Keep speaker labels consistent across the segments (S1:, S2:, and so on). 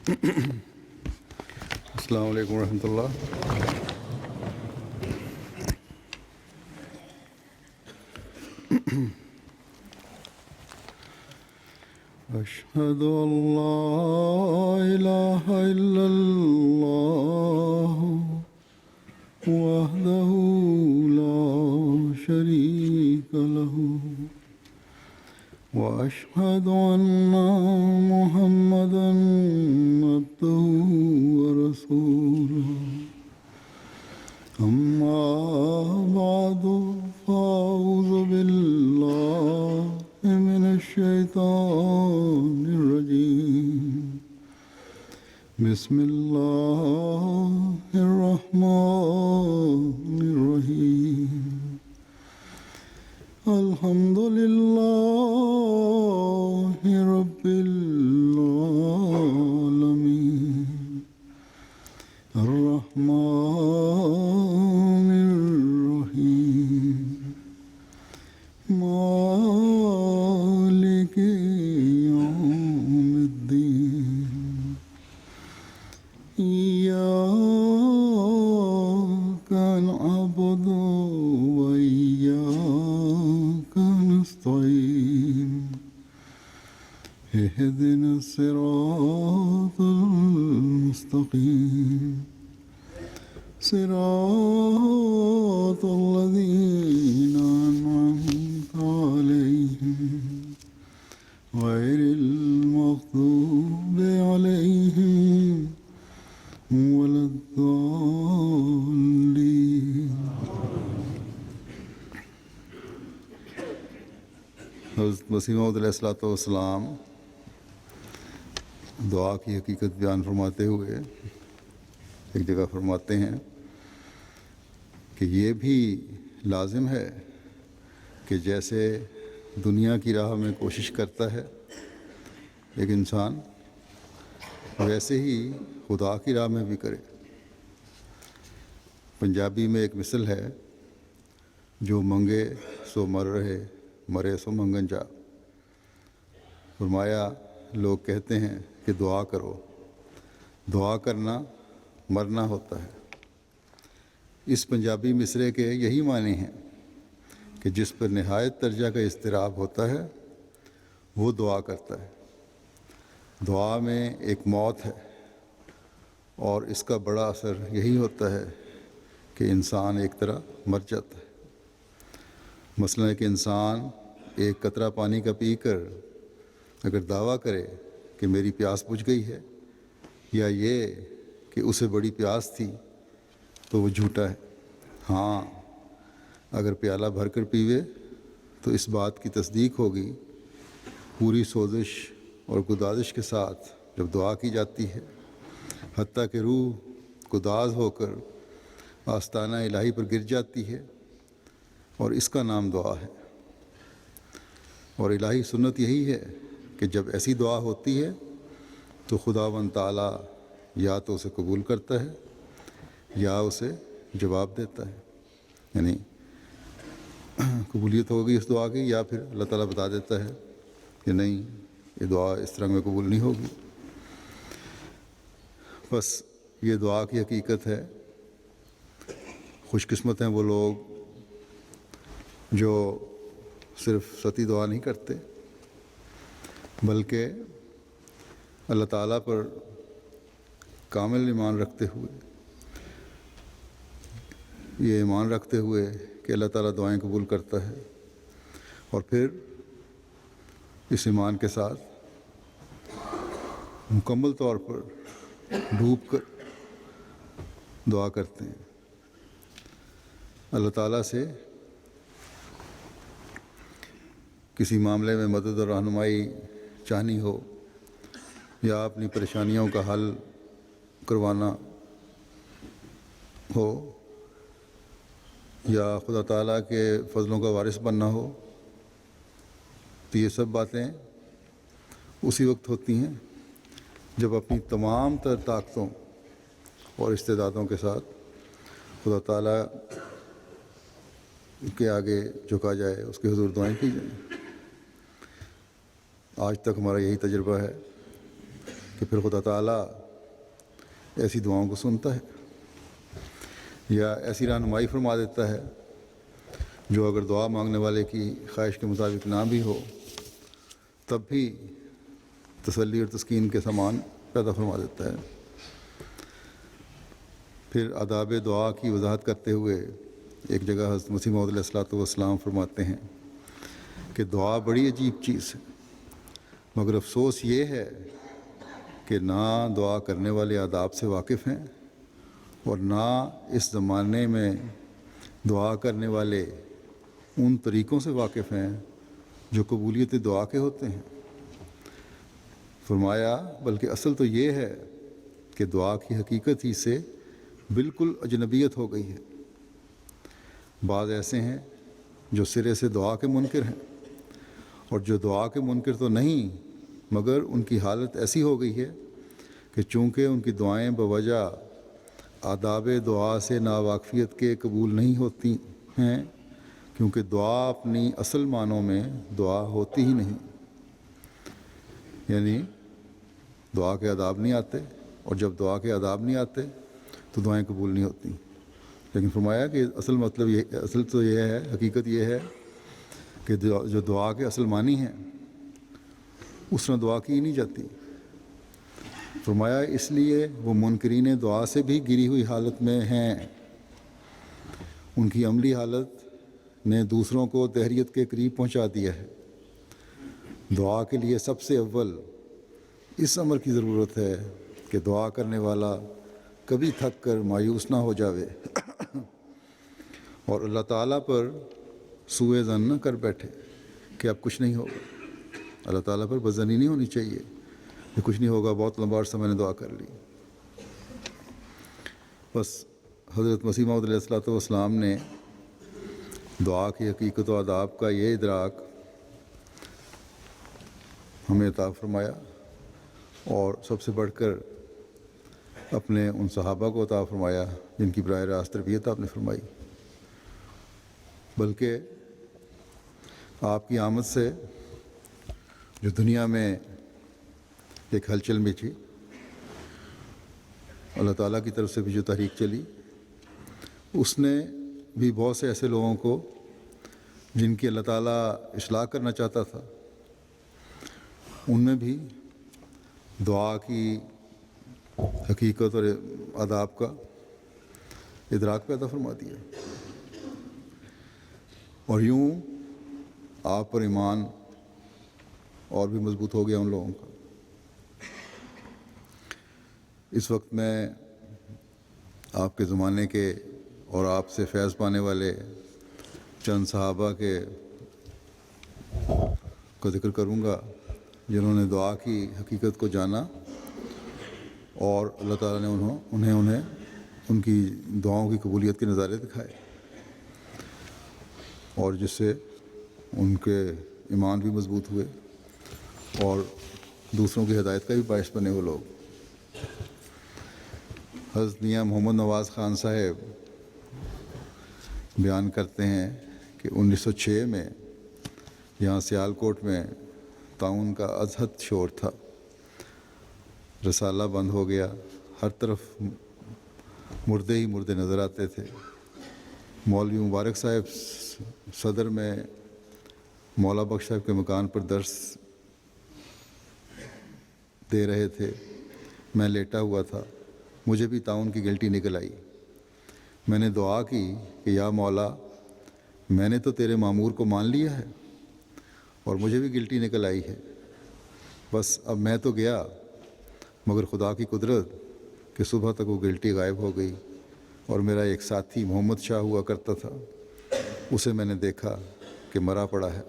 S1: السلام علیکم ورحمۃ اللہ۔ اشہد ان لا الہ الا اللہ وحدہ لا شریک لہ واشہد ان محمدا عبدہ ورسولہ اما بعد فاعوذ باللہ من الشیطان الرجیم بسم اللہ الرحمن الرحیم الحمد للہ رب العالمین الرحمن الرحیم مالک یوم الدین ایاک نعبد وإیاک نستعین اهدنا الصراط المستقیم صراط الذین أنعمت علیہم غیر المغضوب علیہم ولا الضالین۔ حضرت مسیح موعود علیہ الصلوۃ والسلام دعا کی حقیقت بیان فرماتے ہوئے ایک جگہ فرماتے ہیں کہ یہ بھی لازم ہے کہ جیسے دنیا کی راہ میں کوشش کرتا ہے ایک انسان، ویسے ہی خدا کی راہ میں بھی کرے۔ پنجابی میں ایک مثل ہے، جو منگے سو مر رہے، مرے سو منگن جا۔ فرمایا لوگ کہتے ہیں کہ دعا کرو، دعا کرنا مرنا ہوتا ہے۔ اس پنجابی مصرعے کے یہی معنی ہیں کہ جس پر نہایت درجہ کا اضطراب ہوتا ہے وہ دعا کرتا ہے۔ دعا میں ایک موت ہے، اور اس کا بڑا اثر یہی ہوتا ہے کہ انسان ایک طرح مر جاتا ہے۔ مثلا ایک انسان ایک قطرہ پانی کا پی کر اگر دعویٰ کرے کہ میری پیاس بجھ گئی ہے، یا یہ کہ اسے بڑی پیاس تھی، تو وہ جھوٹا ہے۔ ہاں، اگر پیالہ بھر کر پیوے تو اس بات کی تصدیق ہوگی۔ پوری سوزش اور گدازش کے ساتھ جب دعا کی جاتی ہے، حتیٰ کہ روح گداز ہو کر آستانہ الہی پر گر جاتی ہے، اور اس کا نام دعا ہے۔ اور الہی سنت یہی ہے کہ جب ایسی دعا ہوتی ہے تو خداوند تعالیٰ یا تو اسے قبول کرتا ہے یا اسے جواب دیتا ہے، یعنی قبولیت ہوگی اس دعا کی، یا پھر اللہ تعالیٰ بتا دیتا ہے کہ نہیں، یہ دعا اس طرح میں قبول نہیں ہوگی۔ بس یہ دعا کی حقیقت ہے۔ خوش قسمت ہیں وہ لوگ جو صرف سطحی دعا نہیں کرتے، بلکہ اللہ تعالیٰ پر کامل ایمان رکھتے ہوئے، یہ ایمان رکھتے ہوئے کہ اللہ تعالیٰ دعائیں قبول کرتا ہے، اور پھر اس ایمان کے ساتھ مکمل طور پر ڈوب کر دعا کرتے ہیں۔ اللہ تعالیٰ سے کسی معاملے میں مدد اور رہنمائی چاہنی ہو، یا اپنی پریشانیوں کا حل کروانا ہو، یا خدا تعالیٰ کے فضلوں کا وارث بننا ہو، تو یہ سب باتیں اسی وقت ہوتی ہیں جب اپنی تمام تر طاقتوں اور استعدادوں کے ساتھ خدا تعالیٰ کے آگے جھکا جائے، اس کے حضور دعائیں کی جائیں۔ آج تک ہمارا یہی تجربہ ہے کہ پھر خدا تعالیٰ ایسی دعاؤں کو سنتا ہے یا ایسی رہنمائی فرما دیتا ہے جو اگر دعا مانگنے والے کی خواہش کے مطابق نہ بھی ہو تب بھی تسلی اور تسکین کے سامان پیدا فرما دیتا ہے۔ پھر آداب دعا کی وضاحت کرتے ہوئے ایک جگہ حضرت مسیح موعود علیہ الصلوۃ والسلام فرماتے ہیں کہ دعا بڑی عجیب چیز ہے، مگر افسوس یہ ہے کہ نہ دعا کرنے والے آداب سے واقف ہیں اور نہ اس زمانے میں دعا کرنے والے ان طریقوں سے واقف ہیں جو قبولیت دعا کے ہوتے ہیں۔ فرمایا بلکہ اصل تو یہ ہے کہ دعا کی حقیقت ہی سے بالکل اجنبیت ہو گئی ہے۔ بعض ایسے ہیں جو سرے سے دعا کے منکر ہیں، اور جو دعا کے منکر تو نہیں مگر ان کی حالت ایسی ہو گئی ہے کہ چونکہ ان کی دعائیں بوجہ آداب دعا سے ناواقفیت کے قبول نہیں ہوتی ہیں، کیونکہ دعا اپنی اصل معنوں میں دعا ہوتی ہی نہیں، یعنی دعا کے آداب نہیں آتے، اور جب دعا کے آداب نہیں آتے تو دعائیں قبول نہیں ہوتی۔ لیکن فرمایا کہ اصل تو یہ ہے، حقیقت یہ ہے کہ جو دعا کے اصل معنی ہیں اس طرح دعا کی نہیں جاتی۔ فرمایا اس لیے وہ منکرین دعا سے بھی گری ہوئی حالت میں ہیں، ان کی عملی حالت نے دوسروں کو دہریت کے قریب پہنچا دیا ہے۔ دعا کے لیے سب سے اول اس امر کی ضرورت ہے کہ دعا کرنے والا کبھی تھک کر مایوس نہ ہو جاوے اور اللہ تعالیٰ پر سوء ظن نہ کر بیٹھے کہ اب کچھ نہیں ہوگا۔ اللہ تعالیٰ پر بدظنی نہیں ہونی چاہیے کہ کچھ نہیں ہوگا، بہت لمبا عرصہ میں نے دعا کر لی۔ بس حضرت مسیح موعود علیہ الصلوۃ والسلام نے دعا کی حقیقت و آداب کا یہ ادراک ہمیں عطا فرمایا، اور سب سے بڑھ کر اپنے ان صحابہ کو عطا فرمایا جن کی براہ راست تربیت آپ نے فرمائی۔ بلکہ آپ کی آمد سے جو دنیا میں ایک ہلچل مچی، اللہ تعالیٰ کی طرف سے بھی جو تحریک چلی، اس نے بھی بہت سے ایسے لوگوں کو جن کی اللہ تعالیٰ اصلاح کرنا چاہتا تھا، ان میں بھی دعا کی حقیقت اور آداب کا ادراک پیدا فرما دیا، اور یوں آپ پر ایمان اور بھی مضبوط ہو گیا ان لوگوں کا۔ اس وقت میں آپ کے زمانے کے اور آپ سے فیض پانے والے چند صحابہ کا ذکر کروں گا جنہوں نے دعا کی حقیقت کو جانا، اور اللہ تعالیٰ نے انہیں ان کی دعاؤں کی قبولیت کے نظارے دکھائے، اور جس سے ان کے ایمان بھی مضبوط ہوئے اور دوسروں کی ہدایت کا بھی باعث بنے وہ لوگ۔ حضرت میاں محمد نواز خان صاحب بیان کرتے ہیں کہ 1906 میں یہاں سیالکوٹ میں طاعون کا ازحد شور تھا، رسالہ بند ہو گیا، ہر طرف مردے ہی مردے نظر آتے تھے۔ مولوی مبارک صاحب صدر میں مولا بخش صاحب کے مکان پر درس دے رہے تھے، میں لیٹا ہوا تھا، مجھے بھی طاعون کی گلٹی نکل آئی۔ میں نے دعا کی کہ یا مولا، میں نے تو تیرے مامور کو مان لیا ہے اور مجھے بھی گلٹی نکل آئی ہے، بس اب میں تو گیا، مگر خدا کی قدرت کہ صبح تک وہ گلٹی غائب ہو گئی، اور میرا ایک ساتھی محمد شاہ ہوا کرتا تھا، اسے میں نے دیکھا کہ مرا پڑا ہے۔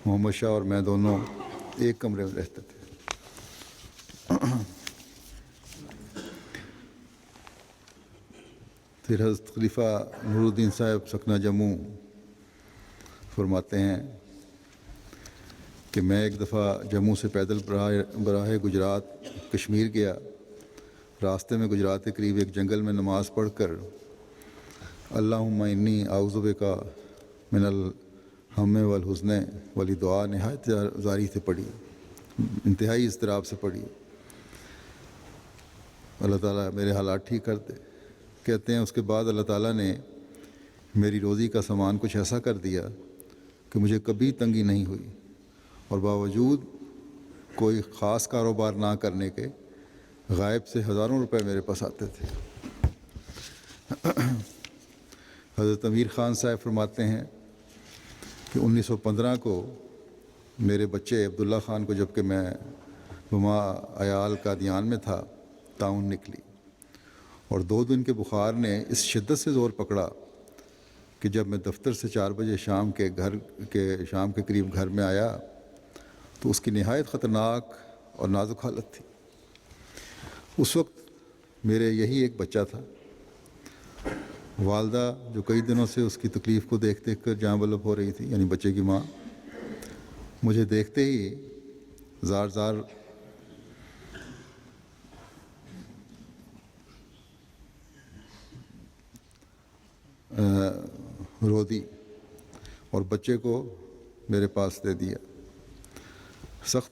S1: محمد شاہ اور میں دونوں ایک کمرے میں رہتے تھے۔ پھر حضرت خلیفہ نور الدین صاحب سکنہ جموں فرماتے ہیں کہ میں ایک دفعہ جموں سے پیدل براہ گجرات کشمیر گیا، راستے میں گجرات کے قریب ایک جنگل میں نماز پڑھ کر اللہم انی اعوذ بک من الہم والحزن والی دعا نہایت زاری سے پڑھی، انتہائی اضطراب سے پڑھی، اللہ تعالیٰ میرے حالات ٹھیک کر دے۔ کہتے ہیں اس کے بعد اللہ تعالیٰ نے میری روزی کا سامان کچھ ایسا کر دیا کہ مجھے کبھی تنگی نہیں ہوئی، اور باوجود کوئی خاص کاروبار نہ کرنے کے غائب سے ہزاروں روپے میرے پاس آتے تھے۔ حضرت امیر خان صاحب فرماتے ہیں کہ 1915 کو میرے بچے عبداللہ خان کو، جب کہ میں بما عیال قادیان میں تھا، طاعون نکلی، اور 2 دن کے بخار نے اس شدت سے زور پکڑا کہ جب میں دفتر سے 4 بجے شام کے قریب گھر میں آیا تو اس کی نہایت خطرناک اور نازک حالت تھی۔ اس وقت میرے یہی ایک بچہ تھا۔ والدہ جو کئی دنوں سے اس کی تکلیف کو دیکھ دیکھ کر جاں بلب ہو رہی تھی، یعنی بچے کی ماں، مجھے دیکھتے ہی زار زار رو دی اور بچے کو میرے پاس دے دیا۔ سخت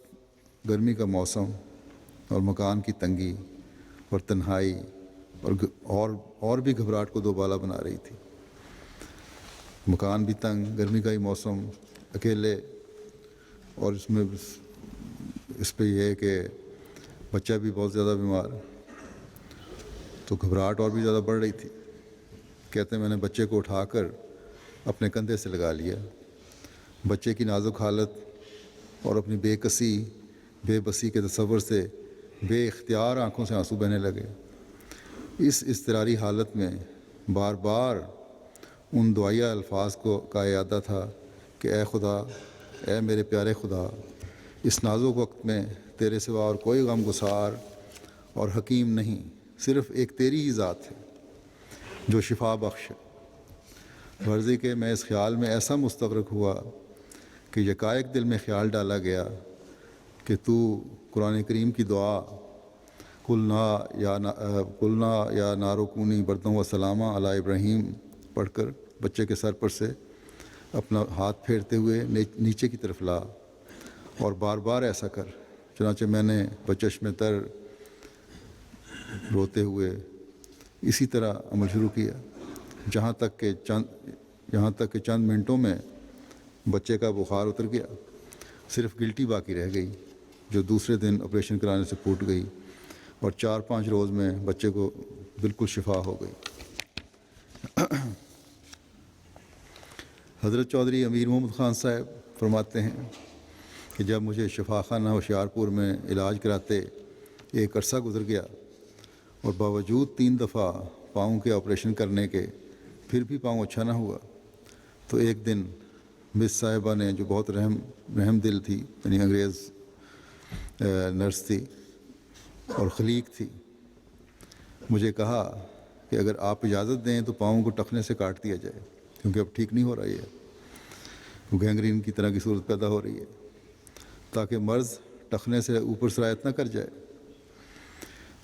S1: گرمی کا موسم اور مکان کی تنگی اور تنہائی اور بھی گھبراہٹ کو دوبالا بنا رہی تھی۔ مکان بھی تنگ، گرمی کا ہی موسم، اکیلے، اور اس پہ یہ ہے کہ بچہ بھی بہت زیادہ بیمار، تو گھبراہٹ اور بھی زیادہ بڑھ رہی تھی۔ کہتے ہیں میں نے بچے کو اٹھا کر اپنے کندھے سے لگا لیا۔ بچے کی نازک حالت اور اپنی بے بسی کے تصور سے بے اختیار آنکھوں سے آنسو بہنے لگے۔ اس اضطراری حالت میں بار بار ان دعائیہ الفاظ کا اعادہ تھا کہ اے خدا، اے میرے پیارے خدا، اس نازک وقت میں تیرے سوا اور کوئی غم گسار اور حکیم نہیں، صرف ایک تیری ہی ذات ہے جو شفا بخش ہے۔ غرضی کہ میں اس خیال میں ایسا مستغرق ہوا کہ یکایک دل میں خیال ڈالا گیا کہ تو قرآن کریم کی دعا قلنا یا نارو کونی بردوں و سلامہ علی ابراہیم پڑھ کر بچے کے سر پر سے اپنا ہاتھ پھیرتے ہوئے نیچے کی طرف لا، اور بار بار ایسا کر۔ چنانچہ میں نے بچشم تر روتے ہوئے اسی طرح عمل شروع کیا، یہاں تک کہ چند منٹوں میں بچے کا بخار اتر گیا، صرف گلٹی باقی رہ گئی جو دوسرے دن آپریشن کرانے سے پھوٹ گئی، اور 4-5 روز میں بچے کو بالکل شفا ہو گئی۔ حضرت چودھری امیر محمد خان صاحب فرماتے ہیں کہ جب مجھے شفا خانہ ہوشیارپور میں علاج کراتے ایک عرصہ گزر گیا اور باوجود 3 دفعہ پاؤں کے آپریشن کرنے کے پھر بھی پاؤں اچھا نہ ہوا، تو ایک دن مس صاحبہ نے، جو بہت رحم دل تھی، یعنی انگریز نرس تھی اور خلیق تھی، مجھے کہا کہ اگر آپ اجازت دیں تو پاؤں کو ٹخنے سے کاٹ دیا جائے، کیونکہ اب ٹھیک نہیں ہو رہا ہے، گینگرین کی طرح کی صورت پیدا ہو رہی ہے، تاکہ مرض ٹخنے سے اوپر سرایت نہ کر جائے۔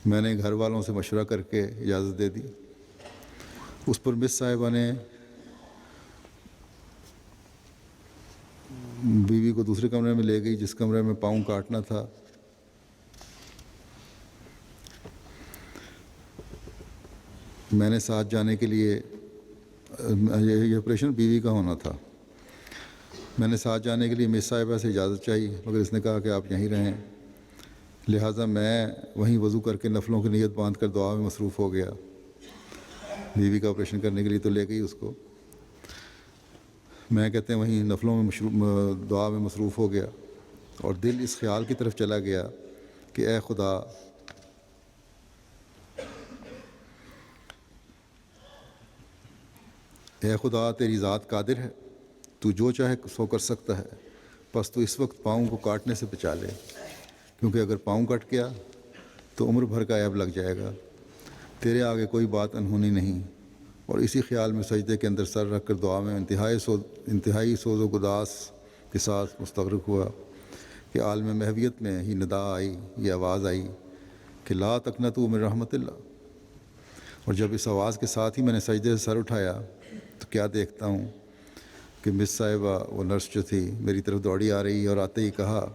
S1: میں نے گھر والوں سے مشورہ کر کے اجازت دے دی۔ اس پر مس صاحبہ نے بیوی کو دوسرے کمرے میں لے گئی، جس کمرے میں پاؤں کاٹنا تھا۔ میں نے ساتھ جانے کے لیے، یہ آپریشن بیوی کا ہونا تھا، میں نے ساتھ جانے کے لیے مس صاحبہ سے اجازت چاہی، مگر اس نے کہا کہ آپ یہیں رہیں۔ لہٰذا میں وہیں وضو کر کے نفلوں کی نیت باندھ کر دعا میں مصروف ہو گیا۔ بیوی کا آپریشن کرنے کے لیے تو لے گئی اس کو، میں کہتے ہیں وہیں نفلوں میں دعا میں مصروف ہو گیا، اور دل اس خیال کی طرف چلا گیا کہ اے خدا تیری ذات قادر ہے، تو جو چاہے سو کر سکتا ہے، بس تو اس وقت پاؤں کو کاٹنے سے بچا لے، کیونکہ اگر پاؤں کٹ گیا تو عمر بھر کا عیب لگ جائے گا، تیرے آگے کوئی بات انہونی نہیں۔ اور اسی خیال میں سجدے کے اندر سر رکھ کر دعا میں انتہائی سوز و گداس کے ساتھ مستغرق ہوا کہ عالم محویت میں ہی ندا آئی، یہ آواز آئی کہ لا تقنطوا من رحمت اللہ۔ اور جب اس آواز کے ساتھ ہی میں نے سجدے سے سر اٹھایا تو کیا دیکھتا ہوں کہ مس صاحبہ، وہ نرس جو تھی، میری طرف دوڑی آ رہی اور آتے ہی کہا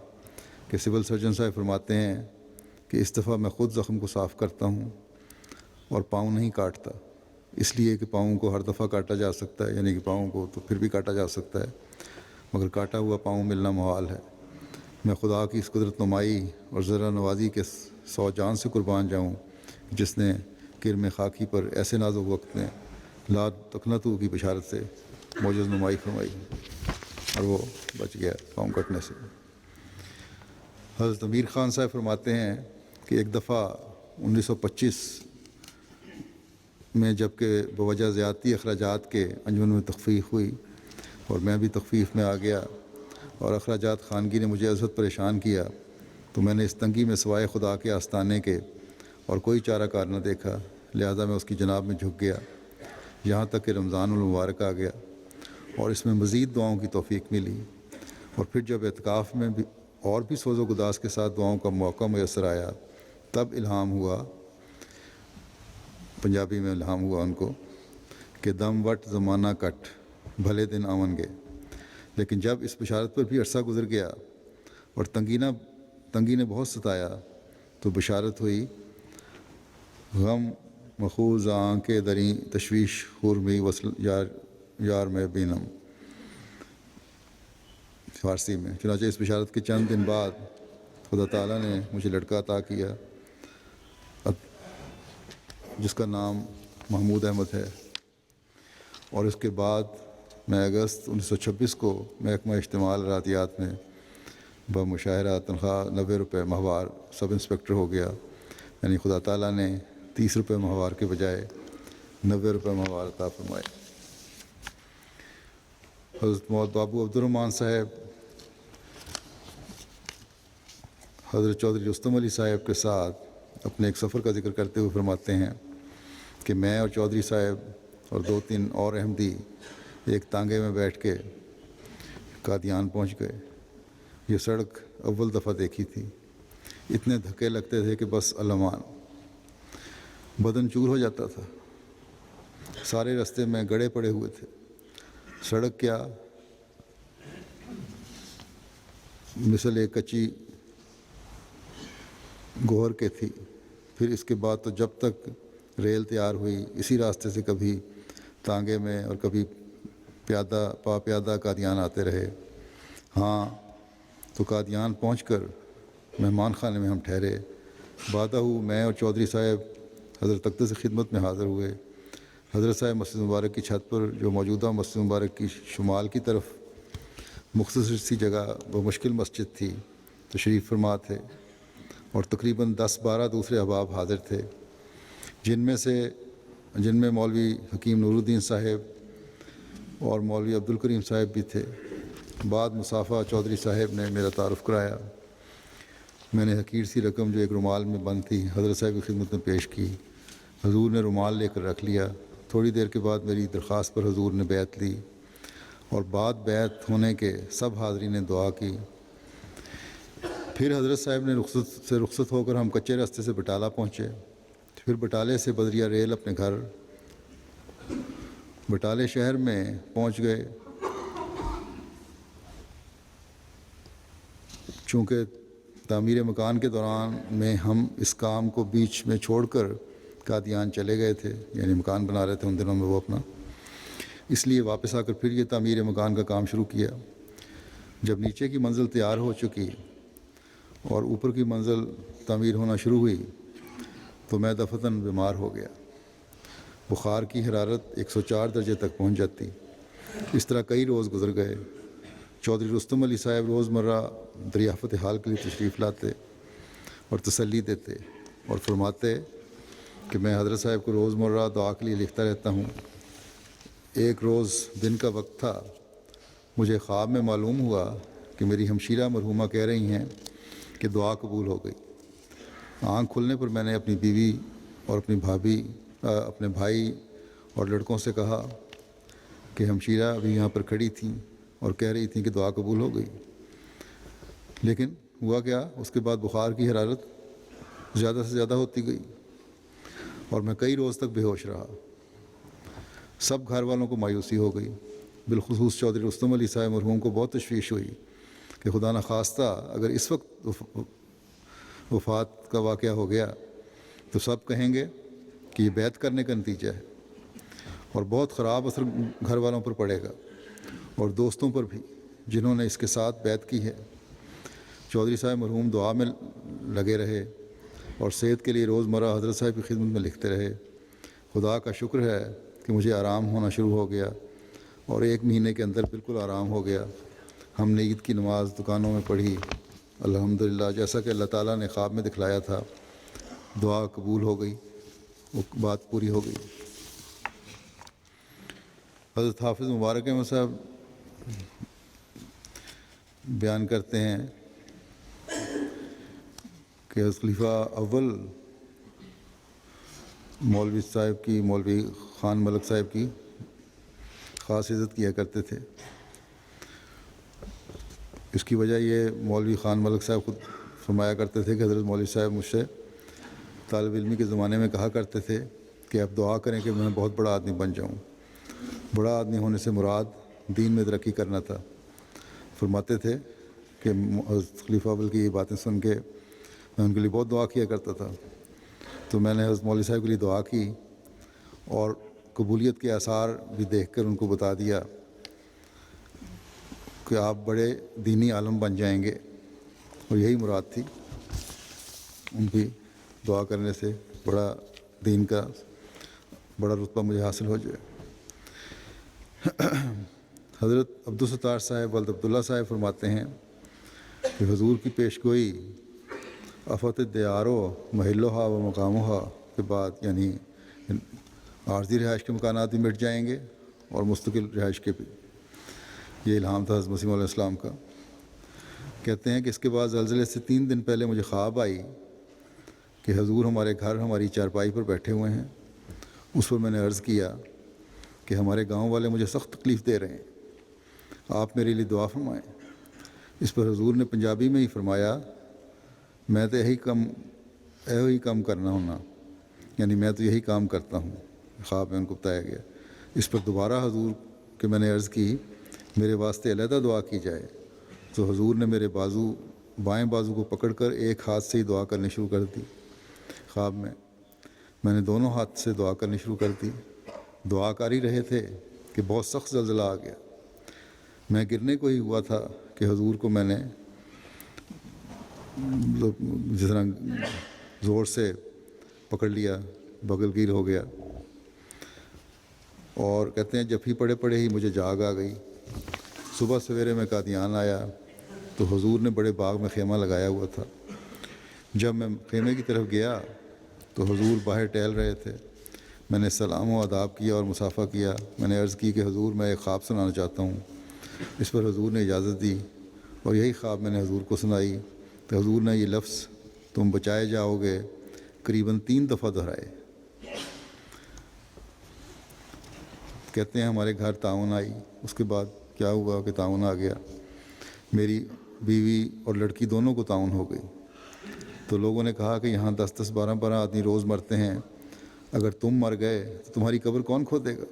S1: کہ سول سرجن صاحب فرماتے ہیں کہ اس دفعہ میں خود زخم کو صاف کرتا ہوں اور پاؤں نہیں کاٹتا، اس لیے کہ پاؤں کو ہر دفعہ کاٹا جا سکتا ہے، یعنی کہ پاؤں کو تو پھر بھی کاٹا جا سکتا ہے مگر کاٹا ہوا پاؤں ملنا محال ہے۔ میں خدا کی اس قدرت نمائی اور ذرا نوازی کے 100 جان سے قربان جاؤں جس نے کرم خاکی پر ایسے نازک وقت میں لا تقنطوا کی بشارت سے معجز نمائی فرمائی اور وہ بچ گیا پاؤں کٹنے سے۔ حضرت امیر خان صاحب فرماتے ہیں کہ ایک دفعہ 1925 میں جب کہ بوجہ زیادتی اخراجات کے انجمن میں تخفیف ہوئی اور میں بھی تخفیف میں آ گیا اور اخراجات خانگی نے مجھے ازحد پریشان کیا، تو میں نے اس تنگی میں سوائے خدا کے آستانے کے اور کوئی چارہ کار نہ دیکھا، لہذا میں اس کی جناب میں جھک گیا یہاں تک کہ رمضان المبارک آ گیا اور اس میں مزید دعاؤں کی توفیق ملی، اور پھر جب اعتکاف میں بھی اور بھی سوز و گداز کے ساتھ دعاؤں کا موقع میسر آیا، تب الہام ہوا، پنجابی میں الہام ہوا ان کو کہ دم وٹ زمانہ کٹ بھلے دن آون گے۔ لیکن جب اس بشارت پر بھی عرصہ گزر گیا اور تنگی نے بہت ستایا تو بشارت ہوئی، غم مخوض آنکھ دریں تشویش خور میں وصل یار میں بینم، فارسی میں۔ چنانچہ اس بشارت کے چند دن بعد خدا تعالیٰ نے مجھے لڑکا عطا کیا جس کا نام محمود احمد ہے، اور اس کے بعد میں اگست 1926 کو محکمہ اجتماع راتیات میں بمشاہرہ تنخواہ 90 روپے ماہوار سب انسپکٹر ہو گیا، یعنی خدا تعالیٰ نے 30 روپے ماہوار کے بجائے 90 روپے ماہوار عطا فرمائے۔ حضرت بابو عبدالرحمٰن صاحب حضرت چودھری رستم علی صاحب کے ساتھ اپنے ایک سفر کا ذکر کرتے ہوئے فرماتے ہیں کہ میں اور چودھری صاحب اور 2-3 اور احمدی ایک تانگے میں بیٹھ کے قادیان پہنچ گئے۔ یہ سڑک اول دفعہ دیکھی تھی، اتنے دھکے لگتے تھے کہ بس علمان، بدن چور ہو جاتا تھا، سارے رستے میں گڑے پڑے ہوئے تھے، سڑک کیا مثل ایک کچی گوہر کے تھی۔ پھر اس کے بعد تو جب تک ریل تیار ہوئی اسی راستے سے کبھی تانگے میں اور کبھی پیادہ قادیان آتے رہے۔ ہاں تو قادیان پہنچ کر مہمان خانے میں ہم ٹھہرے، بعدہ میں اور چودھری صاحب حضرت اقدس خدمت میں حاضر ہوئے۔ حضرت صاحب مسجد مبارک کی چھت پر جو موجودہ مسجد مبارک کی شمال کی طرف مختصر سی جگہ بمشکل مسجد تھی تشریف فرما تھے، اور تقریباً 10-12 دوسرے احباب حاضر تھے، جن میں مولوی حکیم نور الدین صاحب اور مولوی عبدالکریم صاحب بھی تھے۔ بعد مصافہ چودھری صاحب نے میرا تعارف کرایا، میں نے حقیر سی رقم جو ایک رومال میں بند تھی حضرت صاحب کی خدمت میں پیش کی، حضور نے رومال لے کر رکھ لیا۔ تھوڑی دیر کے بعد میری درخواست پر حضور نے بیعت لی، اور بعد بیعت ہونے کے سب حاضرین نے دعا کی۔ پھر حضرت صاحب نے رخصت ہو کر ہم کچے راستے سے بٹالہ پہنچے، پھر بٹالے سے بدریہ ریل اپنے گھر بٹالے شہر میں پہنچ گئے۔ چونکہ تعمیر مکان کے دوران میں ہم اس کام کو بیچ میں چھوڑ کر قادیان چلے گئے تھے، یعنی مکان بنا رہے تھے ان دنوں میں وہ اپنا، اس لیے واپس آ کر پھر یہ تعمیر مکان کا کام شروع کیا۔ جب نیچے کی منزل تیار ہو چکی اور اوپر کی منزل تعمیر ہونا شروع ہوئی تو میں دفتن بیمار ہو گیا، بخار کی حرارت 104 درجے تک پہنچ جاتی۔ اس طرح کئی روز گزر گئے۔ چودھری رستم علی صاحب روزمرہ دریافت حال کے لیے تشریف لاتے اور تسلی دیتے اور فرماتے کہ میں حضرت صاحب کو روزمرہ دعا کے لیے لکھتا رہتا ہوں۔ ایک روز دن کا وقت تھا، مجھے خواب میں معلوم ہوا کہ میری ہمشیرہ مرحومہ کہہ رہی ہیں کہ دعا قبول ہو گئی۔ آنکھ کھلنے پر میں نے اپنی بیوی اور اپنے بھائی اور لڑکوں سے کہا کہ ہمشیرہ ابھی یہاں پر کھڑی تھیں اور کہہ رہی تھیں کہ دعا قبول ہو گئی، لیکن ہوا کیا، اس کے بعد بخار کی حرارت زیادہ سے زیادہ ہوتی گئی اور میں کئی روز تک بے ہوش رہا۔ سب گھر والوں کو مایوسی ہو گئی، بالخصوص چودھری رستم علی صاحب مرحوم کو بہت تشویش ہوئی کہ خدا نخواستہ اگر اس وقت وفات کا واقعہ ہو گیا تو سب کہیں گے کہ یہ بیعت کرنے کا نتیجہ ہے، اور بہت خراب اثر گھر والوں پر پڑے گا اور دوستوں پر بھی جنہوں نے اس کے ساتھ بیعت کی ہے۔ چودھری صاحب مرحوم دعا میں لگے رہے اور صحت کے لیے روزمرہ حضرت صاحب کی خدمت میں لکھتے رہے۔ خدا کا شکر ہے کہ مجھے آرام ہونا شروع ہو گیا اور 1 مہینے کے اندر بالکل آرام ہو گیا۔ ہم نے عید کی نماز دکانوں میں پڑھی الحمدللہ، جیسا کہ اللہ تعالیٰ نے خواب میں دکھلایا تھا۔ دعا قبول ہو گئی، وہ بات پوری ہو گئی۔ حضرت حافظ مبارک احمد صاحب بیان کرتے ہیں کہ حضرت خلیفہ اول مولوی صاحب کی، مولوی خان ملک صاحب کی خاص عزت کیا کرتے تھے۔ اس کی وجہ یہ مولوی خان ملک صاحب خود فرمایا کرتے تھے کہ حضرت مولوی صاحب مجھ سے طالب علمی کے زمانے میں کہا کرتے تھے کہ آپ دعا کریں کہ میں بہت بڑا آدمی بن جاؤں۔ بڑا آدمی ہونے سے مراد دین میں ترقی کرنا تھا۔ فرماتے تھے کہ حضرت خلیفہ اول کی یہ باتیں سن کے میں ان کے لیے بہت دعا کیا کرتا تھا۔ تو میں نے حضرت مولوی صاحب کے لیے دعا کی اور قبولیت کے آثار بھی دیکھ کر ان کو بتا دیا کہ آپ بڑے دینی عالم بن جائیں گے، اور یہی مراد تھی ان کی دعا کرنے سے، بڑا دین کا بڑا رتبہ مجھے حاصل ہو جائے۔ حضرت عبدالستار صاحب ولد عبداللہ صاحب فرماتے ہیں کہ حضور کی پیشگوئی آفت دیارو محلوہا و مقاموہا کے بعد، یعنی عارضی رہائش کے مکانات بھی مٹ جائیں گے اور مستقل رہائش کے بھی۔ یہ الہام تھا حضرت مسیح علیہ السلام کا۔ کہتے ہیں کہ اس کے بعد زلزلے سے 3 دن پہلے مجھے خواب آئی کہ حضور ہمارے گھر ہماری چارپائی پر بیٹھے ہوئے ہیں۔ اس پر میں نے عرض کیا کہ ہمارے گاؤں والے مجھے سخت تکلیف دے رہے ہیں، آپ میرے لیے دعا فرمائیں۔ اس پر حضور نے پنجابی میں ہی فرمایا، میں تو یہی کام کرنا ہونا، یعنی میں تو یہی کام کرتا ہوں۔ خواب میں ان کو بتایا گیا۔ اس پر دوبارہ حضور کہ میں نے عرض کی میرے واسطے علیحدہ دعا کی جائے، تو حضور نے میرے بائیں بازو کو پکڑ کر ایک ہاتھ سے ہی دعا کرنی شروع کر دی۔ خواب میں نے دونوں ہاتھ سے دعا کرنی شروع کر دی۔ دعا کر ہی رہے تھے کہ بہت سخت زلزلہ آ گیا۔ میں گرنے کو ہی ہوا تھا کہ حضور کو میں نے جس طرح زور سے پکڑ لیا، بغل گیر ہو گیا، اور کہتے ہیں جب ہی پڑے ہی مجھے جاگ آ گئی۔ صبح سویرے میں قادیان آیا تو حضور نے بڑے باغ میں خیمہ لگایا ہوا تھا۔ جب میں خیمے کی طرف گیا تو حضور باہر ٹہل رہے تھے۔ میں نے سلام و آداب کیا اور مصافحہ کیا۔ میں نے عرض کی کہ حضور میں ایک خواب سنانا چاہتا ہوں۔ اس پر حضور نے اجازت دی اور یہی خواب میں نے حضور کو سنائی تو حضور نے یہ لفظ تم بچائے جاؤ گے قریباً 3 دفعہ دہرائے۔ کہتے ہیں ہمارے گھر تعاون آئی۔ اس کے بعد کیا ہوا کہ تعاون آ گیا، میری بیوی اور لڑکی دونوں کو تعاون ہو گئی۔ تو لوگوں نے کہا کہ یہاں 10-10 12-12 آدمی روز مرتے ہیں، اگر تم مر گئے تو تمہاری قبر کون کھودے گا،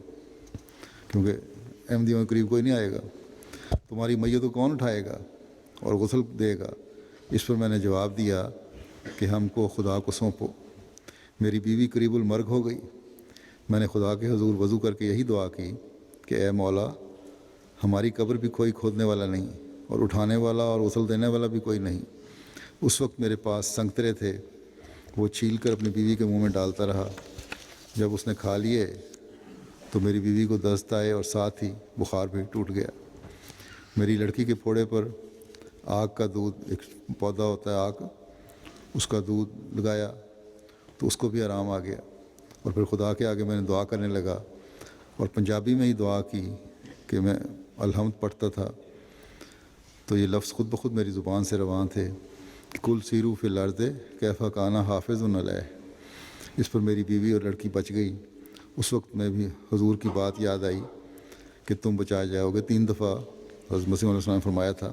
S1: کیونکہ احمدیوں کے قریب کوئی نہیں آئے گا، تمہاری میت کو کون اٹھائے گا اور غسل دے گا۔ اس پر میں نے جواب دیا کہ ہم کو خدا کو سونپو۔ میری بیوی قریب المرگ ہو گئی۔ میں نے خدا کے حضور وضو کر کے یہی دعا کی کہ اے مولا، ہماری قبر بھی کوئی کھودنے والا نہیں اور اٹھانے والا اور غسل دینے والا بھی کوئی نہیں۔ اس وقت میرے پاس سنگترے تھے، وہ چھیل کر اپنی بیوی کے منہ میں ڈالتا رہا۔ جب اس نے کھا لیے تو میری بیوی کو دست آئے اور ساتھ ہی بخار بھی ٹوٹ گیا۔ میری لڑکی کے پھوڑے پر آگ کا دودھ، ایک پودا ہوتا ہے آگ، اس کا دودھ لگایا تو اس کو بھی آرام آ گیا۔ اور پھر خدا کے آگے میں نے دعا کرنے لگا اور پنجابی میں ہی دعا کی کہ میں الحمد پڑھتا تھا تو یہ لفظ خود بخود میری زبان سے رواں تھے، کل سیرو فی الارض کیفا کانا حافظ علیہ۔ اس پر میری بیوی اور لڑکی بچ گئی۔ اس وقت میں بھی حضور کی بات یاد آئی کہ تم بچائے جاؤ گے۔ 3 دفعہ حضرت مسیح علیہ السلام نے فرمایا تھا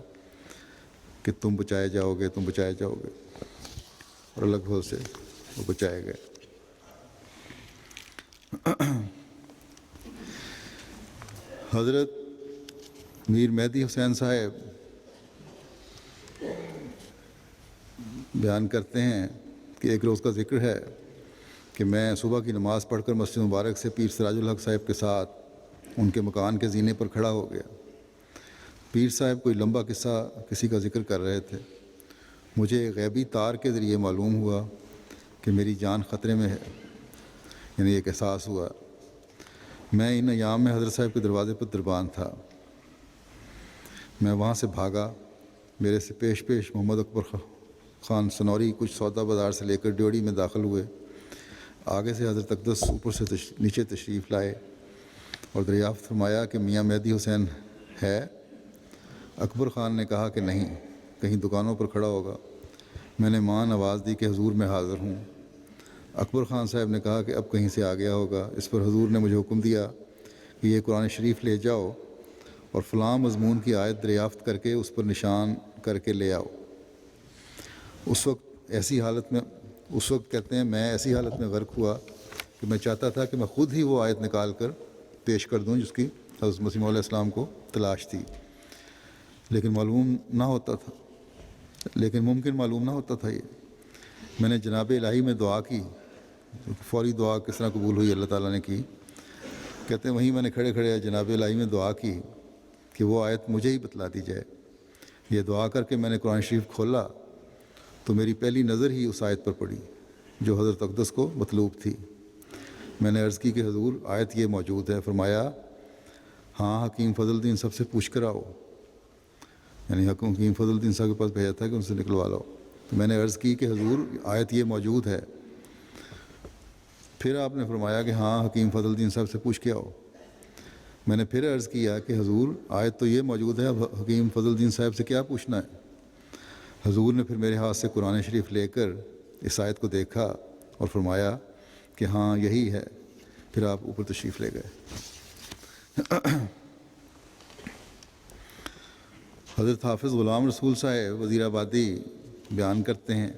S1: کہ تم بچائے جاؤ گے، تم بچائے جاؤ گے، اور اللہ کے فضل سے وہ بچائے گئے۔ حضرت میر مہدی حسین صاحب بیان کرتے ہیں کہ ایک روز کا ذکر ہے کہ میں صبح کی نماز پڑھ کر مسجد مبارک سے پیر سراج الحق صاحب کے ساتھ ان کے مکان کے زینے پر کھڑا ہو گیا۔ پیر صاحب کوئی لمبا قصہ کسی کا ذکر کر رہے تھے۔ مجھے غیبی تار کے ذریعے معلوم ہوا کہ میری جان خطرے میں ہے، یعنی ایک احساس ہوا۔ میں ان ایام میں حضرت صاحب کے دروازے پر دربان تھا۔ میں وہاں سے بھاگا۔ میرے سے پیش پیش محمد اکبر خان سنوری کچھ سودا بازار سے لے کر ڈیوڑی میں داخل ہوئے۔ آگے سے حضرت اقدس اوپر سے نیچے تشریف لائے اور دریافت فرمایا کہ میاں مہدی حسین ہے؟ اکبر خان نے کہا کہ نہیں، کہیں دکانوں پر کھڑا ہوگا۔ میں نے مان آواز دی کہ حضور میں حاضر ہوں۔ اکبر خان صاحب نے کہا کہ اب کہیں سے آ گیا ہوگا۔ اس پر حضور نے مجھے حکم دیا کہ یہ قرآن شریف لے جاؤ اور فلاں مضمون کی آیت دریافت کر کے اس پر نشان کر کے لے آؤ۔ اس وقت کہتے ہیں میں ایسی حالت میں غرق ہوا کہ میں چاہتا تھا کہ میں خود ہی وہ آیت نکال کر پیش کر دوں جس کی حضرت مسیح علیہ السلام کو تلاش تھی، لیکن ممکن معلوم نہ ہوتا تھا یہ۔ میں نے جناب الہی میں دعا کی، فوری دعا کس طرح قبول ہوئی اللہ تعالیٰ نے کی۔ کہتے ہیں وہیں میں نے کھڑے کھڑے جناب الہی میں دعا کی کہ وہ آیت مجھے ہی بتلا دی جائے۔ یہ دعا کر کے میں نے قرآن شریف کھولا تو میری پہلی نظر ہی اس آیت پر پڑی جو حضرت اقدس کو مطلوب تھی۔ میں نے عرض کی کہ حضور آیت یہ موجود ہے۔ فرمایا ہاں حکیم فضل الدین صاحب سے پوچھ کر آؤ، یعنی حکیم فضل الدین صاحب کے پاس بھیجا تھا کہ ان سے نکلوا لاؤ۔ تو میں نے عرض کی کہ حضور آیت یہ موجود ہے۔ پھر آپ نے فرمایا کہ ہاں حکیم فضل الدین صاحب سے پوچھ کے آؤ۔ میں نے پھر عرض کیا کہ حضور آیت تو یہ موجود ہے، اب حکیم فضل الدین صاحب سے کیا پوچھنا ہے؟ حضور نے پھر میرے ہاتھ سے قرآن شریف لے کر اس آیت کو دیکھا اور فرمایا کہ ہاں یہی ہے۔ پھر آپ اوپر تشریف لے گئے۔ حضرت حافظ غلام رسول صاحب وزیر آبادی بیان کرتے ہیں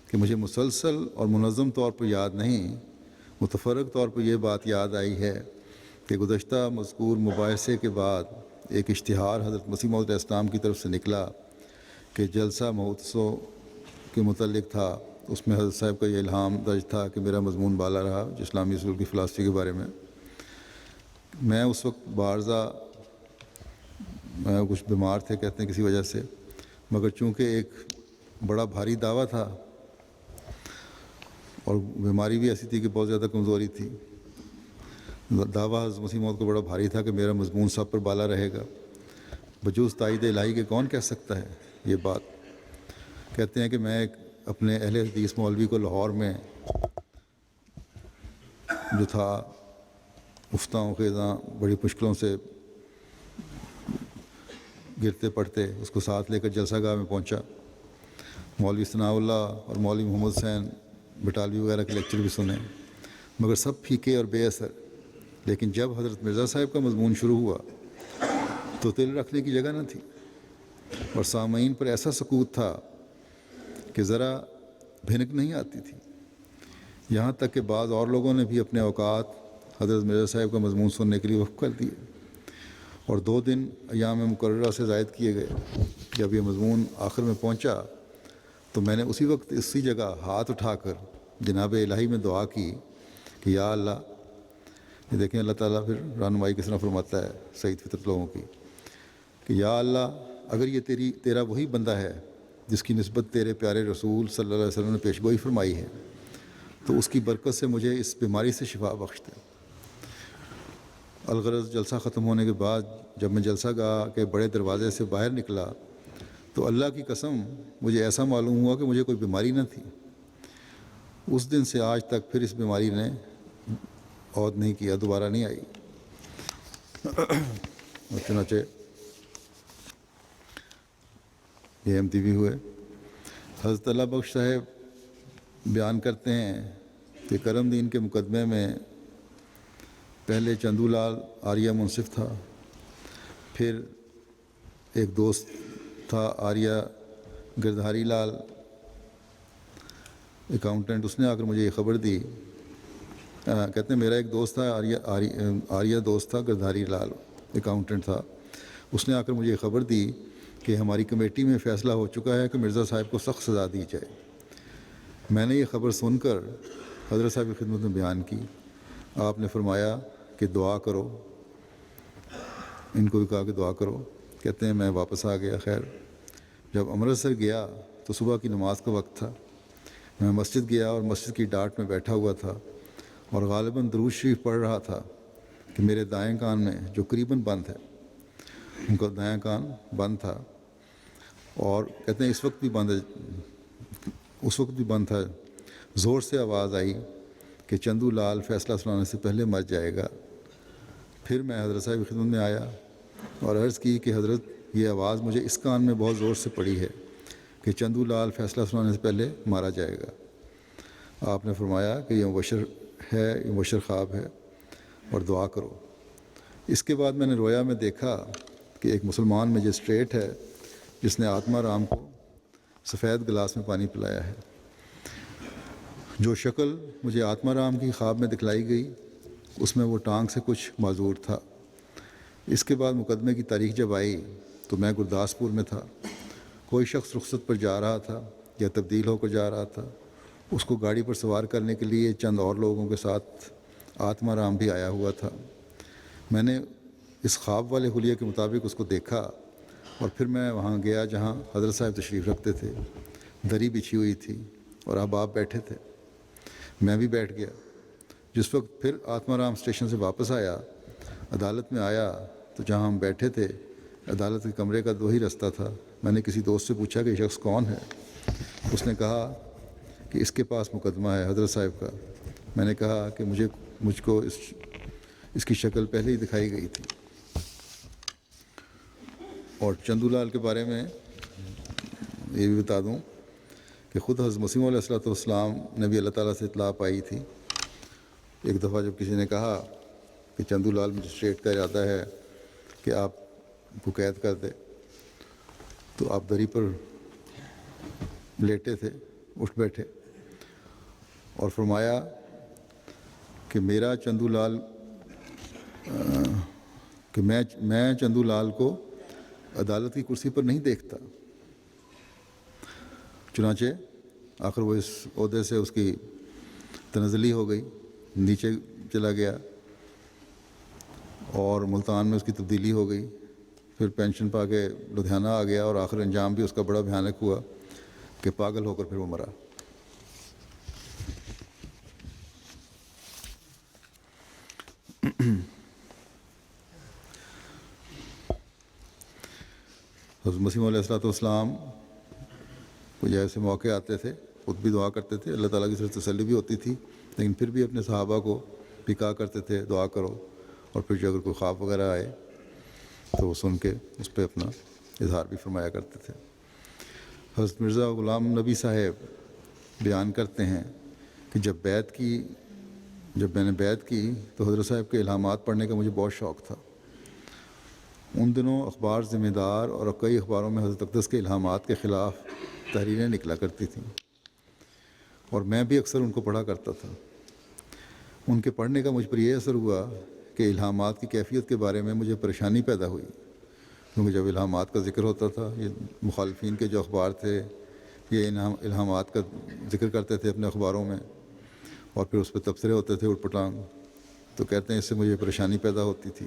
S1: کہ مجھے مسلسل اور منظم طور پر یاد نہیں، متفرق طور پر یہ بات یاد آئی ہے کہ گزشتہ مذکور مباحثے کے بعد ایک اشتہار حضرت مسیح موعود علیہ السلام کی طرف سے نکلا کہ جلسہ مہوتسو کے متعلق تھا۔ اس میں حضرت صاحب کا یہ الہام درج تھا کہ میرا مضمون بالا رہا جو اسلامی اصول کی فلاسفی کے بارے میں۔ میں اس وقت کچھ بیمار تھے کہتے ہیں کسی وجہ سے، مگر چونکہ ایک بڑا بھاری دعویٰ تھا اور بیماری بھی ایسی تھی کہ بہت زیادہ کمزوری تھی، دعویٰ حضرت مسیح موعود کو بڑا بھاری تھا کہ میرا مضمون سب پر بالا رہے گا، بجوز تائید الہی کے کون کہہ سکتا ہے یہ بات۔ کہتے ہیں کہ میں اپنے اہل حدیث مولوی کو لاہور میں جو تھا افتاؤں خیزاں بڑی مشکلوں سے گرتے پڑتے، اس کو ساتھ لے کر جلسہ گاہ میں پہنچا۔ مولوی ثناء اللہ اور مولوی محمد حسین بٹالوی وغیرہ کے لیکچر بھی سنے، مگر سب پھیکے اور بے اثر۔ لیکن جب حضرت مرزا صاحب کا مضمون شروع ہوا تو دل رکھنے کی جگہ نہ تھی، اور سامعین پر ایسا سکوت تھا کہ ذرا بھنک نہیں آتی تھی۔ یہاں تک کہ بعض اور لوگوں نے بھی اپنے اوقات حضرت مرزا صاحب کا مضمون سننے کے لیے وقف کر دیے، اور 2 دن ایام مقررہ سے زائد کیے گئے۔ جب یہ مضمون آخر میں پہنچا تو میں نے اسی وقت اسی جگہ ہاتھ اٹھا کر جناب الہی میں دعا کی کہ یا اللہ، یہ دیکھیں اللہ تعالیٰ پھر رہنمائی کس طرح فرماتا ہے سعید فطرت لوگوں کی، کہ یا اللہ اگر یہ تیرا وہی بندہ ہے جس کی نسبت تیرے پیارے رسول صلی اللہ علیہ وسلم نے پیشگوئی فرمائی ہے تو اس کی برکت سے مجھے اس بیماری سے شفا بخش دے۔ الغرض جلسہ ختم ہونے کے بعد جب میں جلسہ گاہ کے بڑے دروازے سے باہر نکلا تو اللہ کی قسم مجھے ایسا معلوم ہوا کہ مجھے کوئی بیماری نہ تھی۔ اس دن سے آج تک پھر اس بیماری نے عود نہیں کیا، دوبارہ نہیں آئی۔ چنانچہ یہ امتیوی ہوئے۔ حضرت اللہ بخش صاحب بیان کرتے ہیں کہ کرم دین کے مقدمے میں پہلے چندو لال آریہ منصف تھا، پھر ایک دوست تھا آریہ گردھاری لال اکاؤنٹنٹ، اس نے آ کر مجھے یہ خبر دی۔ کہتے ہیں میرا ایک دوست تھا آریہ دوست تھا گردھاری لال اکاؤنٹنٹ تھا، اس نے آ کر مجھے یہ خبر دی کہ ہماری کمیٹی میں فیصلہ ہو چکا ہے کہ مرزا صاحب کو سخت سزا دی جائے۔ میں نے یہ خبر سن کر حضرت صاحب کی خدمت میں بیان کی۔ آپ نے فرمایا کہ دعا کرو، ان کو بھی کہا کہ دعا کرو۔ کہتے ہیں میں واپس آ گیا۔ خیر جب امرتسر گیا تو صبح کی نماز کا وقت تھا۔ میں مسجد گیا اور مسجد کی ڈاٹ میں بیٹھا ہوا تھا اور غالباً درود شریف پڑھ رہا تھا کہ میرے دائیں کان میں، جو قریباً بند ہے، ان کا دایاں کان بند تھا، اور کہتے ہیں اس وقت بھی بند تھا، زور سے آواز آئی کہ چندو لال فیصلہ سنانے سے پہلے مر جائے گا۔ پھر میں حضرت صاحب کی خدمت میں آیا اور عرض کی کہ حضرت یہ آواز مجھے اس کان میں بہت زور سے پڑی ہے کہ چندو لال فیصلہ سنانے سے پہلے مارا جائے گا۔ آپ نے فرمایا کہ یہ مبشر خواب ہے اور دعا کرو۔ اس کے بعد میں نے رویا میں دیکھا کہ ایک مسلمان مجسٹریٹ ہے جس نے آتما رام کو سفید گلاس میں پانی پلایا ہے۔ جو شکل مجھے آتما رام کی خواب میں دکھلائی گئی اس میں وہ ٹانگ سے کچھ معذور تھا۔ اس کے بعد مقدمے کی تاریخ جب آئی تو میں گرداسپور میں تھا۔ کوئی شخص رخصت پر جا رہا تھا یا تبدیل ہو کر جا رہا تھا۔ اس کو گاڑی پر سوار کرنے کے لیے چند اور لوگوں کے ساتھ آتما رام بھی آیا ہوا تھا۔ میں نے اس خواب والے حلیے کے مطابق اس کو دیکھا اور پھر میں وہاں گیا جہاں حضرت صاحب تشریف رکھتے تھے۔ دری بچھی ہوئی تھی اور آپ بیٹھے تھے۔ میں بھی بیٹھ گیا۔ جس وقت پھر آتما رام اسٹیشن سے واپس آیا، عدالت میں آیا تو جہاں ہم بیٹھے تھے عدالت کے کمرے کا 2 ہی رستہ تھا۔ میں نے کسی دوست سے پوچھا کہ یہ شخص کون ہے؟ اس نے کہا کہ اس کے پاس مقدمہ ہے حضرت صاحب کا۔ میں نے کہا کہ مجھ کو اس کی شکل پہلے ہی دکھائی گئی تھی۔ اور چندو لال کے بارے میں یہ بھی بتا دوں کہ خود حضرت مسیح علیہ الصلوۃ والسلام نے بھی اللہ تعالیٰ سے اطلاع پائی تھی۔ ایک دفعہ جب کسی نے کہا کہ چندو لال مجسٹریٹ کا ارادہ ہے کہ آپ کو قید کر دے، تو آپ دری پر لیٹے تھے، اٹھ بیٹھے اور فرمایا کہ میرا چندو لال کہ میں چندو لال کو عدالت کی کرسی پر نہیں دیکھتا۔ چنانچہ آخر وہ اس عہدے سے اس کی تنزلی ہو گئی، نیچے چلا گیا اور ملتان میں اس کی تبدیلی ہو گئی۔ پھر پینشن پا کے لدھیانہ آ گیا اور آخر انجام بھی اس کا بڑا بھیانک ہوا کہ پاگل ہو کر پھر وہ مرا۔ حضرت مسیح علیہ الصلوۃ والسلام کو جیسے موقع آتے تھے خود بھی دعا کرتے تھے، اللہ تعالیٰ کی طرف تسلی بھی ہوتی تھی، لیکن پھر بھی اپنے صحابہ کو بھی کہا کرتے تھے دعا کرو، اور پھر جو اگر کوئی خواب وغیرہ آئے تو وہ سن کے اس پہ اپنا اظہار بھی فرمایا کرتے تھے۔ حضرت مرزا غلام نبی صاحب بیان کرتے ہیں کہ جب میں نے بیعت کی تو حضرت صاحب کے الہامات پڑھنے کا مجھے بہت شوق تھا۔ ان دنوں اخبار ذمہ دار اور کئی اخباروں میں حضرت اقدس کے الہامات کے خلاف تحریریں نکلا کرتی تھیں، اور میں بھی اکثر ان کو پڑھا کرتا تھا۔ ان کے پڑھنے کا مجھ پر یہ اثر ہوا کہ الہامات کی کیفیت کے بارے میں مجھے پریشانی پیدا ہوئی، کیونکہ جب الہامات کا ذکر ہوتا تھا، یہ مخالفین کے جو اخبار تھے یہ الہامات کا ذکر کرتے تھے اپنے اخباروں میں، اور پھر اس پہ تبصرے ہوتے تھے اٹھ پٹانگ، تو کہتے ہیں اس سے مجھے پریشانی پیدا ہوتی تھی۔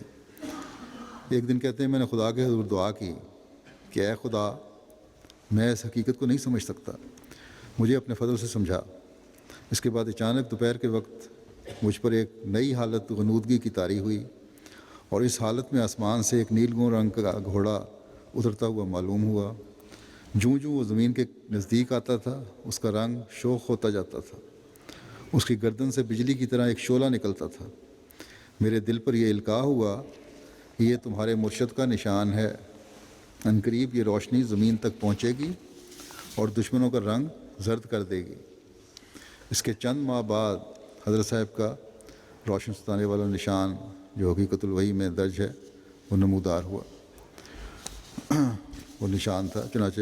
S1: ایک دن کہتے ہیں میں نے خدا کے حضور دعا کی کہ اے خدا، میں اس حقیقت کو نہیں سمجھ سکتا، مجھے اپنے فضل سے سمجھا۔ اس کے بعد اچانک دوپہر کے وقت مجھ پر ایک نئی حالت غنودگی کی طاری ہوئی، اور اس حالت میں آسمان سے ایک نیلگوں رنگ کا گھوڑا اترتا ہوا معلوم ہوا۔ جوں جوں وہ زمین کے نزدیک آتا تھا اس کا رنگ شوخ ہوتا جاتا تھا، اس کی گردن سے بجلی کی طرح ایک شعلہ نکلتا تھا۔ میرے دل پر یہ القاء ہوا کہ یہ تمہارے مرشد کا نشان ہے، عنقریب یہ روشنی زمین تک پہنچے گی اور دشمنوں کا رنگ زرد کر دے گی۔ اس کے چند ماہ بعد حضرت صاحب کا روشن ستانے والا نشان جو حقیقت الوحی میں درج ہے وہ نمودار ہوا، وہ نشان تھا۔ چنانچہ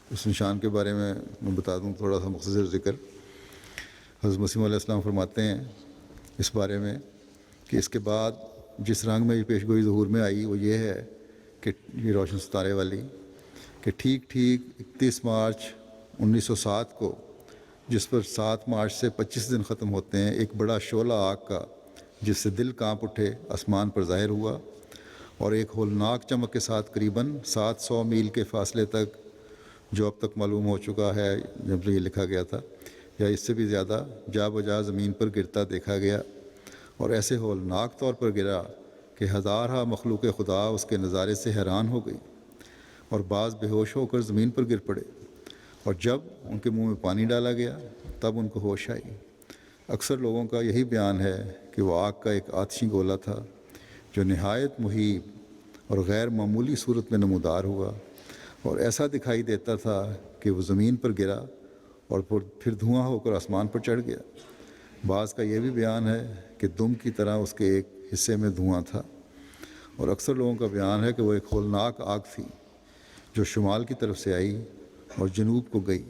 S1: اس نشان کے بارے میں بتا دوں تھوڑا سا مختصر ذکر۔ حضرت مسیح علیہ السلام فرماتے ہیں اس بارے میں کہ اس کے بعد جس رنگ میں یہ پیش گوئی ظہور میں آئی وہ یہ ہے کہ یہ روشن ستارے والی کہ ٹھیک 31 مارچ 1907 کو، جس پر 7 مارچ سے 25 دن ختم ہوتے ہیں، ایک بڑا شعلہ آگ کا جس سے دل کانپ اٹھے آسمان پر ظاہر ہوا، اور ایک ہولناک چمک کے ساتھ قریباً 700 میل کے فاصلے تک، جو اب تک معلوم ہو چکا ہے جب یہ لکھا گیا تھا، یا اس سے بھی زیادہ، جا بجا زمین پر گرتا دیکھا گیا، اور ایسے ہولناک طور پر گرا کہ ہزارہ مخلوق خدا اس کے نظارے سے حیران ہو گئی، اور بعض بے ہوش ہو کر زمین پر گر پڑے، اور جب ان کے منہ میں پانی ڈالا گیا تب ان کو ہوش آئی۔ اکثر لوگوں کا یہی بیان ہے کہ وہ آگ کا ایک آتشی گولا تھا جو نہایت مہیب اور غیر معمولی صورت میں نمودار ہوا، اور ایسا دکھائی دیتا تھا کہ وہ زمین پر گرا اور پھر دھواں ہو کر آسمان پر چڑھ گیا۔ بعض کا یہ بھی بیان ہے کہ دم کی طرح اس کے ایک حصے میں دھواں تھا، اور اکثر لوگوں کا بیان ہے کہ وہ ایک ہولناک آگ تھی جو شمال کی طرف سے آئی اور جنوب کو گئی،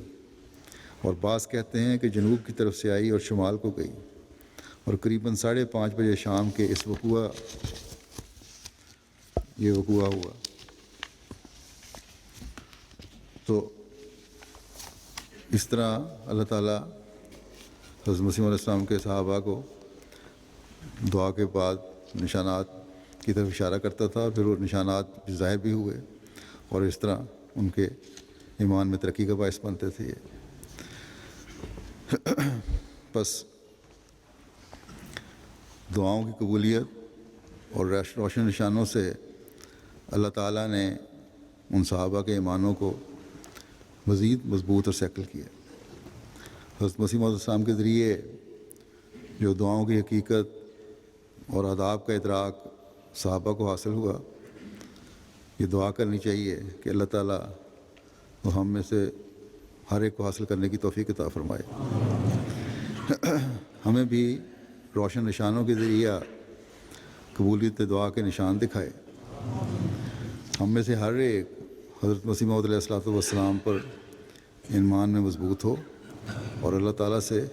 S1: اور بعض کہتے ہیں کہ جنوب کی طرف سے آئی اور شمال کو گئی، اور قریباً 5:30 بجے شام کے یہ وقوع ہوا۔ تو اس طرح اللہ تعالیٰ حضرت مسیح علیہ السلام کے صحابہ کو دعا کے بعد نشانات کی طرف اشارہ کرتا تھا، اور پھر وہ نشانات ظاہر بھی ہوئے، اور اس طرح ان کے ایمان میں ترقی کا باعث بنتے تھے یہ۔ بس دعاؤں کی قبولیت اور روشن نشانوں سے اللہ تعالیٰ نے ان صحابہ کے ایمانوں کو مزید مضبوط اور سیکل کیا۔ حضرت مسیح موعود السلام کے ذریعے جو دعاؤں کی حقیقت اور آداب کا ادراک صحابہ کو حاصل ہوا، یہ دعا کرنی چاہیے کہ اللہ تعالیٰ وہ ہم میں سے ہر ایک کو حاصل کرنے کی توفیق عطا فرمائے۔ ہمیں بھی روشن نشانوں کے ذریعہ قبولیت دعا کے نشان دکھائے۔ ہم میں سے ہر ایک حضرت مسیح موعود علیہ الصلوۃ والسلام پر ایمان میں مضبوط ہو اور اللہ تعالیٰ سے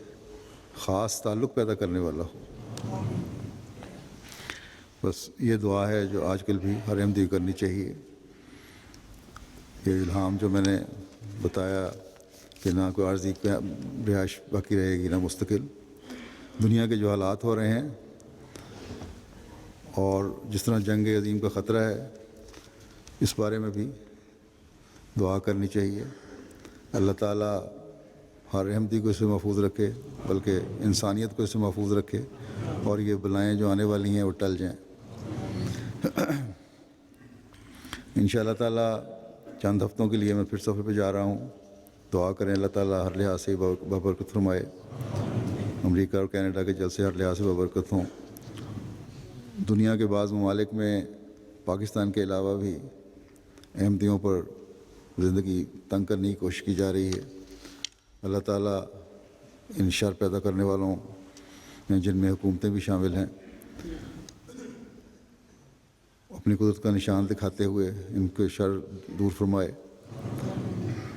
S1: خاص تعلق پیدا کرنے والا ہو۔ بس یہ دعا ہے جو آج کل بھی ہر احمدی کرنی چاہیے۔ یہ الہام جو میں نے بتایا کہ نہ کوئی عارضی رہائش باقی رہے گی نہ مستقل، دنیا کے جو حالات ہو رہے ہیں اور جس طرح جنگ عظیم کا خطرہ ہے، اس بارے میں بھی دعا کرنی چاہیے۔ اللہ تعالیٰ ہر احمدی کو اس سے محفوظ رکھے، بلکہ انسانیت کو اس سے محفوظ رکھے، اور یہ بلائیں جو آنے والی ہیں وہ ٹل جائیں۔ انشاءاللہ تعالیٰ چند ہفتوں کے لیے میں پھر سفر پہ جا رہا ہوں۔ دعا کریں اللہ تعالیٰ ہر لحاظ سے بابرکت فرمائے، امریکہ اور کینیڈا کے جلسے ہر لحاظ سے بابرکت ہوں۔ دنیا کے بعض ممالک میں پاکستان کے علاوہ بھی احمدیوں پر زندگی تنگ کرنے کی کوشش کی جا رہی ہے۔ اللہ تعالیٰ ان شر پیدا کرنے والوں میں، جن میں حکومتیں بھی شامل ہیں، اپنی قدرت کا نشان دکھاتے ہوئے ان کے شر دور فرمائے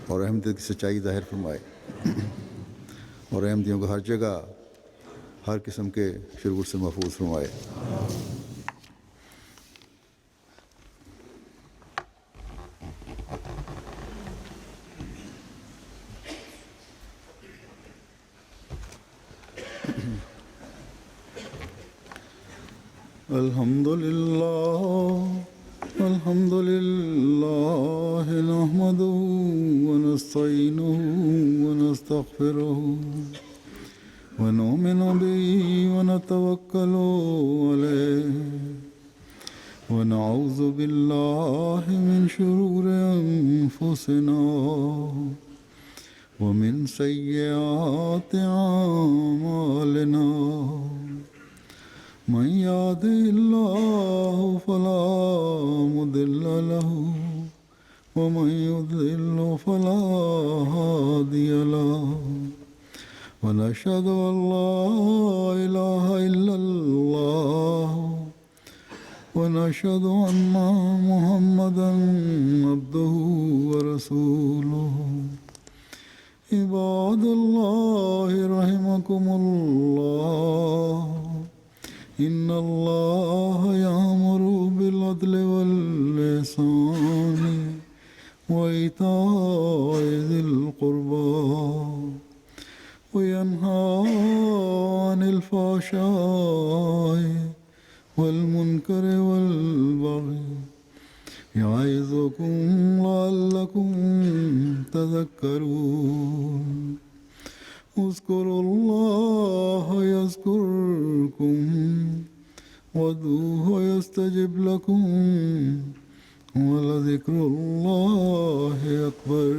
S1: اور احمدیت کی سچائی ظاہر فرمائے، اور احمدیوں کو ہر جگہ ہر قسم کے شرور سے محفوظ فرمائے۔ الحمد لله نحمده ونستعينه ونستغفره ونؤمن به ونتوكل عليه ونعوذ بالله من شرور أنفسنا ومن سيئات أعمالنا، من يهده الله فلا مضل له ومن يضلل فلا هادي له، ونشهد أن لا إله إلا الله ونشهد أن محمدا عبده ورسوله۔ عباد الله رحمكم الله، إن الله يأمر بالعدل والإحسان وإيتاء ذي القربى وينهى عن الفحشاء والمنكر والبغي يعظكم لعلكم تذكرون اذكروا الله يذكركم وادعوه يستجب لكم ولذكر الله أكبر.